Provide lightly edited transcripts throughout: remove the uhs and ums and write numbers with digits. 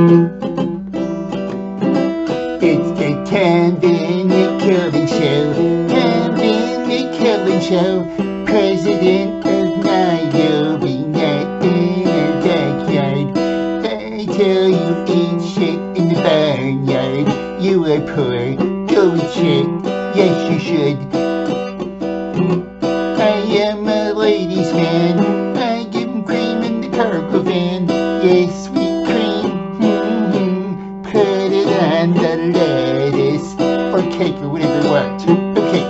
It's the Helden Show. Helden Show. President of Nairobi, not in a backyard. I tell you, ain't shit in the barnyard. You are poor. Go and shit. Yes, you should. I am a ladies' man. I give 'em cream in the cargo van. Yes, sweet cream. Put it on the lettuce or cake or whatever you want. Okay.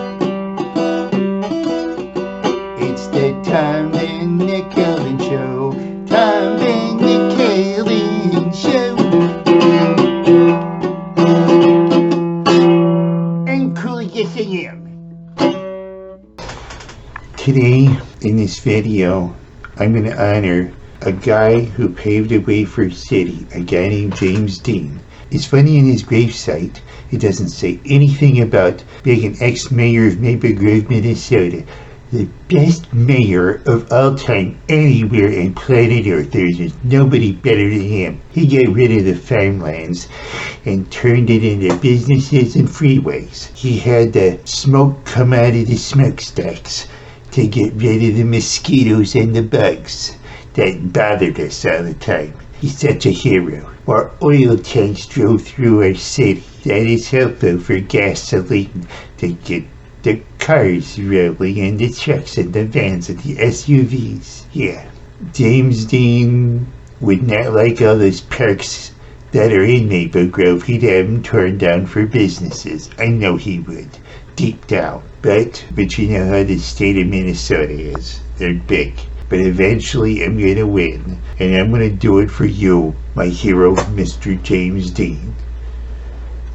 It's the Tom and Nick Helden Show. Tom and Nick Helden Show. I'm cool, yes I am. Today, in this video, I'm going to honor a guy who paved the way for a city, a guy named James Dean. It's funny, in his gravesite, it doesn't say anything about being an ex-mayor of Maple Grove, Minnesota. The best mayor of all time anywhere on planet Earth. There's nobody better than him. He got rid of the farmlands and turned it into businesses and freeways. He had the smoke come out of the smokestacks to get rid of the mosquitoes and the bugs that bothered us all the time. He's such a hero. Our oil tanks drove through our city. That is helpful for gasoline to get the cars rolling and the trucks and the vans and the SUVs. Yeah. James Dean would not like all those parks that are in Maple Grove. He'd have them torn down for businesses. I know he would, deep down. But you know how the state of Minnesota is. They're big. But eventually I'm going to win. And I'm going to do it for you, my hero, Mr. James Dean.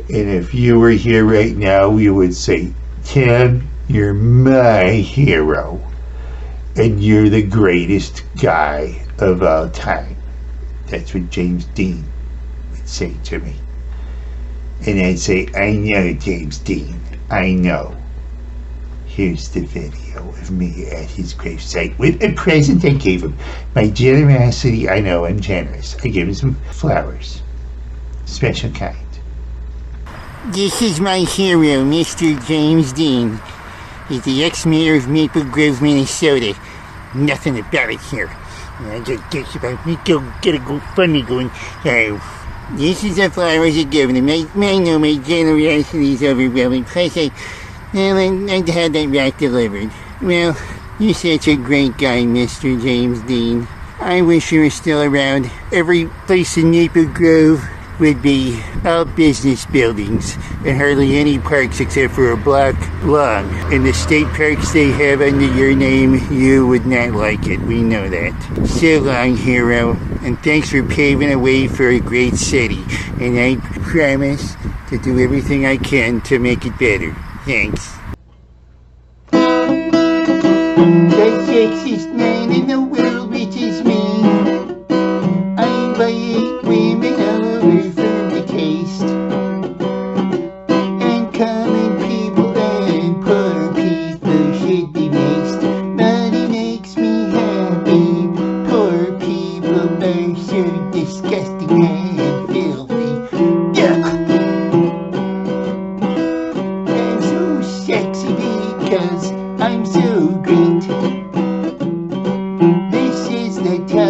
And if you were here right now, you would say, Tim, you're my hero. And you're the greatest guy of all time. That's what James Dean would say to me. And I'd say, I know, James Dean. I know. Here's the video of me at his gravesite with a present I gave him. My generosity, I know I'm generous. I gave him some flowers. Special kind. This is my hero, Mr. James Dean. He's the ex-mayor of Maple Grove, Minnesota. Nothing about it here. I just guess about me. Go get a GoFundMe going. This is the flowers I gave him. I know my generosity is overwhelming. Plus, I had that rat delivered. Well, you're such a great guy, Mr. James Dean. I wish you were still around. Every place in Maple Grove would be all business buildings and hardly any parks except for a block long. And the state parks they have under your name, you would not like it. We know that. So long, hero. And thanks for paving a way for a great city. And I promise to do everything I can to make it better. Thanks. The sexiest man in the world, which is me. I invite women over for the taste. And common people and poor people should be mixed. Money makes me happy. Poor people are so disgusting and filthy. Yuck! Sexy because I'm so great. This is the time.